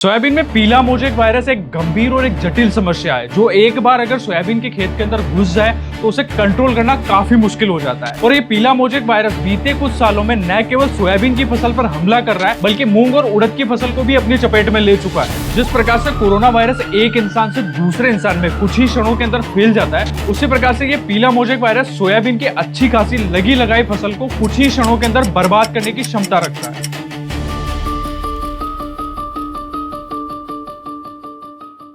Soybean में पीला mosaic virus एक गंभीर और एक जटिल समस्या है जो एक बार अगर सोयाबीन के खेत के अंदर घुस जाए तो उसे कंट्रोल करना काफी मुश्किल हो जाता है। और ये पीला मोजेक वायरस बीते कुछ सालों में न केवल सोयाबीन की फसल पर हमला कर रहा है बल्कि मूंग और उड़द की फसल को भी अपनी चपेट में ले चुका है। जिस प्रकार से कोरोना वायरस एक इंसान से दूसरे इंसान में कुछ ही क्षणों के अंदर फैल जाता है, उसी प्रकार से ये पीला मोजेक वायरस सोयाबीन की अच्छी खासी लगी लगाई फसल को कुछ ही क्षणों के अंदर बर्बाद करने की क्षमता रखता है।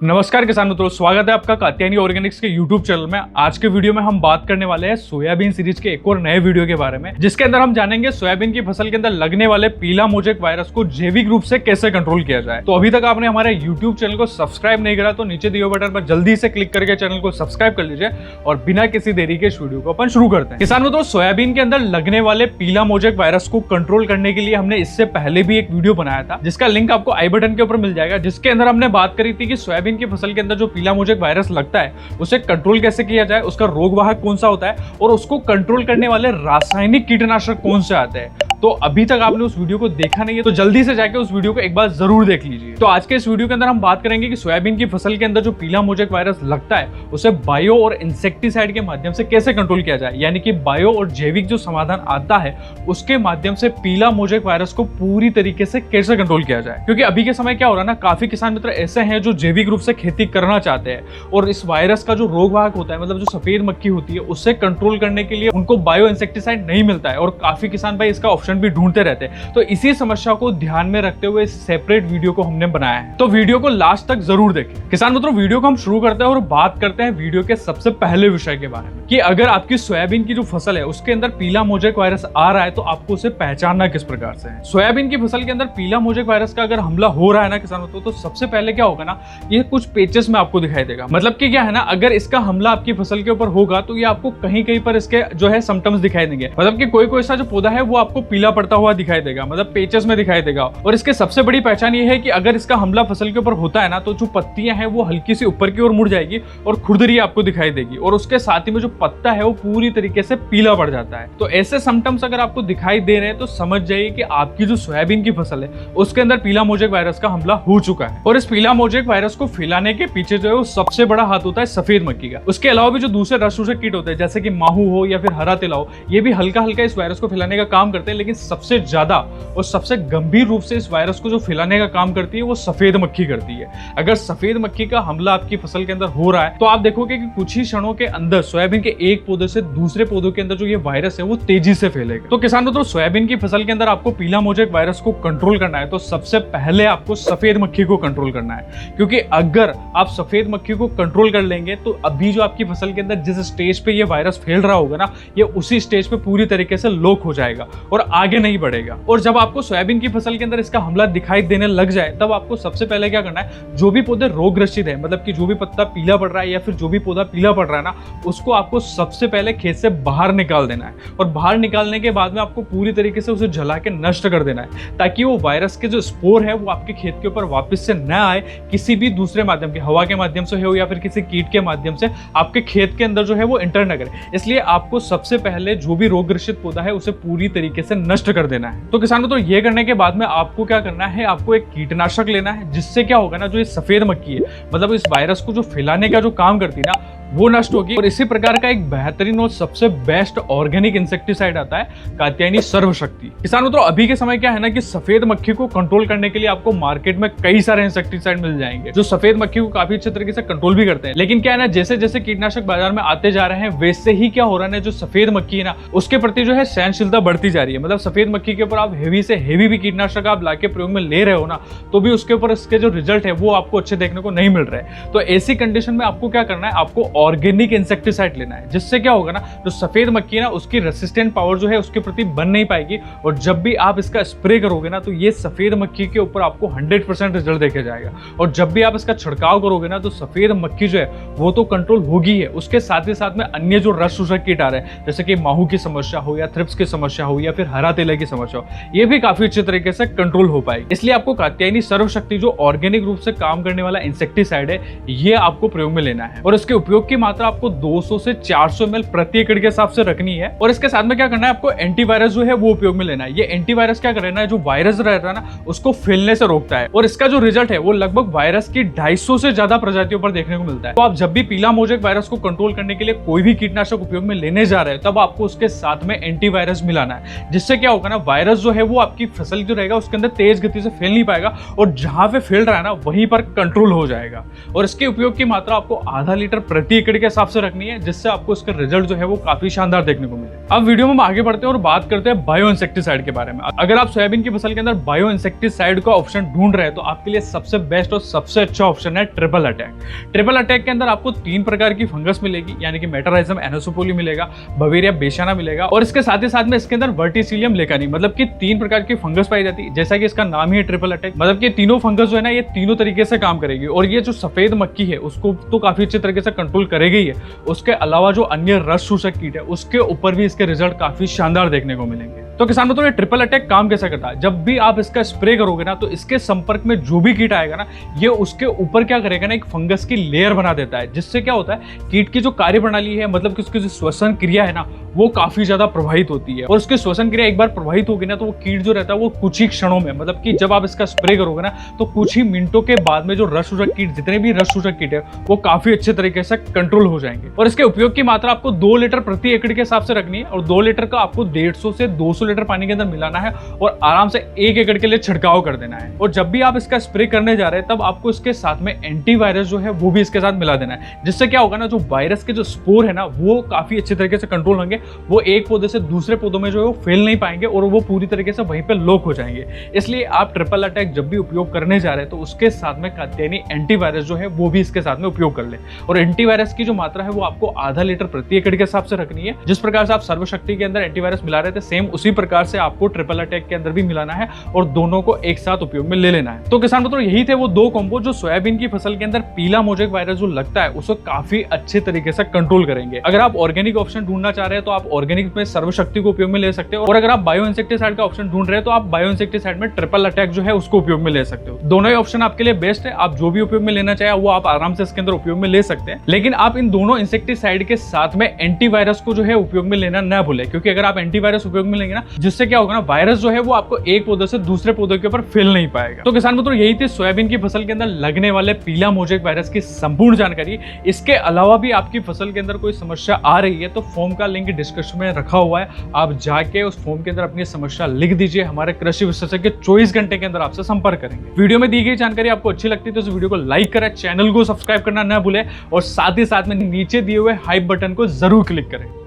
नमस्कार किसान मित्रों, स्वागत है आपका कात्यायनी ऑर्गेनिक्स के यूट्यूब चैनल में। आज के वीडियो में हम बात करने वाले हैं सोयाबीन सीरीज के एक और नए वीडियो के बारे में, जिसके अंदर हम जानेंगे सोयाबीन की फसल के अंदर लगने वाले पीला मोजेक वायरस को जैविक रूप से कैसे कंट्रोल किया जाए। तो अभी तक आपने हमारे यूट्यूब चैनल को सब्सक्राइब नहीं करा तो नीचे दिए बटन पर जल्दी से क्लिक करके चैनल को सब्सक्राइब कर लीजिए और बिना किसी देरी के इस वीडियो को अपन शुरू करते हैं। किसान मित्रों, सोयाबीन के अंदर लगने वाले पीला मोजेक वायरस को कंट्रोल करने के लिए हमने इससे पहले भी एक वीडियो बनाया था, जिसका लिंक आपको आई बटन के ऊपर मिल जाएगा, जिसके अंदर हमने बात करी थी कि सोयाबीन की फसल के अंदर जो पीला मोजेक वायरस लगता है उसे कंट्रोल कैसे किया जाए, उसका रोगवाहक कौन सा होता है और उसको कंट्रोल करने वाले रासायनिक कीटनाशक कौन से आते हैं। तो अभी तक आपने उस वीडियो को देखा नहीं है तो जल्दी से जाके उस वीडियो को एक बार जरूर देख लीजिए। तो आज के इस वीडियो के अंदर हम बात करेंगे कि सोयाबीन की फसल के अंदर जो पीला मोजेक वायरस लगता है उसे बायो और इंसेक्टिसाइड के माध्यम से कैसे कंट्रोल किया जाए, यानी कि बायो और जैविक जो समाधान आता है उसके माध्यम से पीला मोजेक वायरस को पूरी तरीके से कैसे कंट्रोल किया जाए। क्योंकि अभी के समय क्या हो रहा है ना, काफी किसान मित्र ऐसे हैं जो जैविक रूप से खेती करना चाहते हैं और इस वायरस का जो रोगवाहक होता है, मतलब जो सफेद मक्खी होती है, उससे कंट्रोल करने के लिए उनको बायो इंसेक्टिसाइड नहीं मिलता है और काफी किसान भाई इसका ऑप्शन भी ढूंढते रहते हैं। तो इसी समस्या को ध्यान में रखते हुए सेपरेट वीडियो को हमने बनाया है, तो वीडियो को लास्ट तक जरूर देखें। किसान मित्रों, वीडियो को हम शुरू करते हैं और बात करते हैं वीडियो के सबसे पहले विषय के बारे में कि अगर आपकी सोयाबीन की जो फसल है उसके अंदर पीला मोजेक वायरस आ रहा है तो आपको उसे पहचानना किस प्रकार से है। सोयाबीन की फसल के अंदर पीला मोजेक वायरस का अगर हमला हो रहा है ना किसान मित्रों, तो सबसे पहले क्या होगा ना, ये कुछ पेचेस में आपको दिखाई देगा। मतलब कि क्या है ना, अगर इसका हमला आपकी फसल के ऊपर होगा तो ये आपको कहीं कहीं पर इसके जो है सिम्टम्स दिखाई देंगे। मतलब कि कोई कोई सा जो पौधा है वो आपको पीला पड़ता हुआ दिखाई देगा, मतलब पेचेस में दिखाई देगा। और इसके सबसे बड़ी पहचान ये है कि अगर इसका हमला फसल के ऊपर होता है ना तो जो पत्तियां हैं वो हल्की सी ऊपर की ओर मुड़ जाएगी और खुरदरी आपको दिखाई देगी और उसके साथ ही में जो पत्ता है वो पूरी तरीके से पीला पड़ जाता है। तो ऐसे सिम्टम्स अगर आपको दिखाई दे रहे हैं तो समझ जाइए कि आपकी जो सोयाबीन की फसल है उसके अंदर पीला मोजेक वायरस का हमला हो चुका है। और इस पीला मोजेक वायरस को फैलाने के पीछे जो है वो सबसे बड़ा हाथ होता है सफेद मक्खी का। उसके अलावा भी जो दूसरे रसचूसक कीट होते हैं जैसे कि माहू हो या फिर हरा तिला हो, ये भी हल्का हल्का इस वायरस को फैलाने का काम करते हैं, लेकिन सबसे ज्यादा और सबसे गंभीर रूप से इस वायरस को जो फैलाने का काम करती है वो सफेद मक्खी करती है। अगर सफेद मक्खी का हमला आपकी फसल के अंदर हो रहा है तो आप देखोगे कि कुछ ही क्षणों के अंदर सोयाबीन के एक पौधे से दूसरे पौधों के अंदर जो ये वायरस है वो तेजी से फैलेगा। तो किसानों, तो सोयाबीन की फसल के अंदर आपको पीला मोजेक वायरस को कंट्रोल करना है तो सबसे पहले आपको सफेद मक्खी को कंट्रोल करना है। क्योंकि अगर आप सफेद मक्खी को कंट्रोल कर लेंगे तो अभी जो आपकी फसल के अंदर जिस स्टेज पे ये वायरस फैल रहा होगा ना, ये उसी स्टेज पे पूरी तरीके से लॉक हो जाएगा और आगे नहीं बढ़ेगा। और जब आपको सोयाबीन की फसल के अंदर इसका हमला दिखाई देने लग जाए तब आपको सबसे पहले क्या करना है, जो भी पौधे रोगग्रसित है, मतलब कि जो भी पत्ता पीला पड़ रहा है या फिर जो भी पौधा पीला पड़ रहा है ना, उसको आपको सबसे पहले खेत से बाहर निकाल देना है। और बाहर निकालने के बाद में आपको पूरी तरीके से उसे जला के नष्ट कर देना है ताकि वो वायरस के जो स्पोर है वो आपके खेत के ऊपर वापस से न आए, किसी भी दूसरे माध्यम के, हवा के माध्यम से हो या फिर किसी कीट के माध्यम से आपके खेत के अंदर जो है वो इंटर न करे। इसलिए आपको सबसे पहले जो भी रोगग्रसित पौधा है उसे पूरी तरीके से नष्ट कर देना है। तो किसानों, तो ये करने के बाद में आपको क्या करना है, आपको एक कीटनाशक लेना है, जिससे क्या होगा ना, जो ये सफेद मक्खी है, मतलब इस वायरस को जो फैलाने का जो काम करती है ना, वो नष्ट होगी। और इसी प्रकार का एक बेहतरीन और सबसे बेस्ट ऑर्गेनिक इंसेक्टिसाइड आता है कात्यायनी सर्वशक्ति। किसानों, तो अभी के समय क्या है ना कि सफेद मक्खी को कंट्रोल करने के लिए आपको मार्केट में कई सारे इंसेक्टिसाइड मिल जाएंगे जो सफेद मक्खी को काफी अच्छे तरीके से कंट्रोल भी करते हैं। लेकिन क्या है ना, जैसे जैसे कीटनाशक बाजार में आते जा रहे हैं वैसे ही क्या हो रहा है, जो सफेद मक्खी है ना उसके प्रति जो है सहनशीलता बढ़ती जा रही है। मतलब सफेद मक्खी के ऊपर आप हेवी से हेवी भी कीटनाशक आप लाके प्रयोग में ले रहे हो ना, तो भी उसके ऊपर इसके जो रिजल्ट है वो आपको अच्छे देखने को नहीं मिल रहे। तो ऐसी कंडीशन में आपको क्या करना है, आपको ऑर्गेनिक इंसेक्टिसाइड लेना है, जिससे क्या होगा ना, जो सफेद मक्खी है ना उसकी रेसिस्टेंट पावर जो है उसके प्रति बन नहीं पाएगी और जब भी आप इसका स्प्रे करोगे ना तो ये सफेद मक्खी के ऊपर आपको 100% रिजल्ट देखा जाएगा। और जब भी आप इसका छिड़काव करोगे ना तो सफेद मक्खी जो है वो तो कंट्रोल होगी है, उसके साथ ही साथ में अन्य जो रस शोषक कीट आ रहे हैं जैसे कि माहू की समस्या हो या थ्रिप्स की समस्या हो या फिर हरा तिला की समस्या हो, ये भी काफी अच्छे तरीके से कंट्रोल हो पाएगी। इसलिए आपको कात्यायनी सर्वशक्ति जो ऑर्गेनिक रूप से काम करने वाला इंसेक्टिसाइड है ये आपको प्रयोग में लेना है। और इसके उपयोग उपयोग की मात्रा आपको 200 से 400 ml प्रति एकड़ के हिसाब से रखनी है। और इसके साथ में क्या करना है, आपको एंटीवायरस जो है वो उपयोग में लेना है। ये एंटीवायरस क्या करना है, जो वायरस रहता है ना उसको फैलने से रोकता है। और इसका जो रिजल्ट है वो लगभग वायरस की 250 से ज्यादा प्रजातियों पर देखने को मिलता है। तो आप जब भी पीला मोजेक वायरस को कंट्रोल करने के लिए कोई भी कीटनाशक उपयोग में लेने जा रहे हैं, तब आपको उसके साथ में एंटीवायरस मिलाना है। जिससे क्या होगा ना, वायरस जो है वो आपकी फसल जो रहेगा उसके अंदर तेज गति से फैल नहीं पाएगा और जहां पे फैल रहा है ना वहीं पर कंट्रोल हो जाएगा। और इसके उपयोग की मात्रा आपको आधा लीटर प्रति एकड़ के हिसाब से रखनी है, जिससे आपको इसका रिजल्ट जो है वो काफी शानदार देखने को मिले। अब वीडियो में हम आगे बढ़ते हैं और बात करते हैं बायो इंसेक्टिसाइड के बारे में। अगर आप सोयाबीन की फसल के अंदर बायो इंसेक्टिसाइड का ऑप्शन ढूंढ रहे हैं तो आपके लिए सबसे बेस्ट और सबसे अच्छा ऑप्शन है ट्रिपल अटैक। ट्रिपल अटैक के अंदर आपको 3 प्रकार की फंगस मिलेगी, यानी कि मेटाराइजम एनोसोपोली मिलेगा, बवेरिया बेसियाना मिलेगा और इसके साथ में इसके अंदर वर्टिसिलियम लेकानी, मतलब कि 3 प्रकार की फंगस पाई जाती है। जैसा कि इसका नाम ही है ट्रिपल अटैक, मतलब कि तीनों फंगस जो है ना ये तीनों तरीके से काम करेगी। और ये जो सफेद मक्खी है उसको तो काफी अच्छे तरीके से कंट्रोल करेगी ही है, उसके अलावा जो अन्य रस शोषक कीट है उसके ऊपर भी इसके रिजल्ट काफी शानदार देखने को मिलेंगे। तो किसान मित्रों, ये ट्रिपल अटैक काम कैसा करता है, जब भी आप इसका स्प्रे करोगे ना तो इसके संपर्क में जो भी कीट आएगा ना ये उसके ऊपर क्या करेगा ना, एक फंगस की लेयर बना देता है। जिससे क्या होता है, कीट की जो कार्य प्रणाली है, मतलब कि उसकी जो श्वसन क्रिया है ना वो काफी ज्यादा प्रभावित होती है। और उसकी श्वसन क्रिया एक बार प्रभावित होगी ना तो वो कीट जो रहता है वो कुछ ही क्षणों में, मतलब कि जब आप इसका स्प्रे करोगे ना तो कुछ ही मिनटों के बाद में जो रस शोषक कीट, जितने भी रस शोषक कीट है वो काफी अच्छे तरीके से कंट्रोल हो जाएंगे। और इसके उपयोग की मात्रा आपको 2 लीटर प्रति एकड़ के हिसाब से रखनी है और 2 लीटर का आपको 150 से 200 लीटर पानी के अंदर मिलाना है और आराम से 1 एकड़ के लिए छिड़काव कर देना है। और जब भी आप इसका स्प्रे करने जा रहे हैं तब आपको इसके साथ में एंटीवायरस जो है वो भी इसके साथ मिला देना है। जिससे क्या होगा ना, जो वायरस के जो स्पोर है ना वो काफी अच्छे तरीके से कंट्रोल होंगे, वो एक पौधे से दूसरे पौधों में जो है वो फैल नहीं पाएंगे और वो पूरी तरीके से वहीं पे लॉक हो जाएंगे। इसलिए आप ट्रिपल अटैक जब भी उपयोग करने जा रहे हैं तो उसके साथ में कात्यायनी एंटीवायरस जो है वो भी इसके साथ में उपयोग कर ले। और एंटीवायरस की जो मात्रा है वो आपको आधा लीटर प्रति एकड़ के हिसाब से रखनी है। जिस प्रकार से आप सर्वशक्ति के अंदर एंटीवायरस मिला रहे थे, सेम उसी प्रकार से आपको ट्रिपल अटैक के अंदर भी मिलाना है और दोनों को एक साथ उपयोग में ले लेना है। तो किसान मित्रों, यही थे वो 2 कॉम्बो जो सोयाबीन की फसल के अंदर पीला मोजेक वायरस जो लगता है उसको काफी अच्छे तरीके से कंट्रोल करेंगे। अगर आप ऑर्गेनिक ऑप्शन ढूंढना चाह रहे हैं तो आप ऑर्गेनिक में सर्वशक्ति को उपयोग में ले सकते हो, और अगर आप बायो इंसेक्टिसाइड का ऑप्शन ढूंढ रहे हैं तो आप बायो इंसेक्टिसाइड में ट्रिपल अटैक जो है उसको उपयोग में ले सकते हो। दोनों ही ऑप्शन आपके लिए बेस्ट है। आप जो भी उपयोग में लेना चाहे वो आप आराम से इसके अंदर उपयोग में ले सकते हैं। लेकिन आप इन दोनों इंसेक्टिसाइड के साथ में एंटीवायरस को जो है उपयोग में लेना ना भूलें, क्योंकि अगर आप एंटीवायरस उपयोग में लेंगे ना, जिससे क्या होगा ना, वायरस जो है वो आपको एक पौधे से दूसरे पौधे के ऊपर फैल नहीं पाएगा। तो किसान मित्रों, यही थी सोयाबीन की फसल के अंदर लगने वाले पीला मोजेक वायरस की संपूर्ण जानकारी। इसके अलावा भी आपकी फसल के अंदर कोई समस्या आ रही है तो फॉर्म का लिंक डिस्क्रिप्शन में रखा हुआ है, आप जाके उस फॉर्म के अंदर अपनी समस्या लिख दीजिए। हमारे कृषि विशेषज्ञ 24 घंटे के अंदर आपसे संपर्क करेंगे। वीडियो में दी गई जानकारी आपको अच्छी लगती है तो इस वीडियो को लाइक करें, चैनल को सब्सक्राइब करना ना भूलें और साथ ही साथ में नीचे दिए हुए हाइप बटन को जरूर क्लिक करें।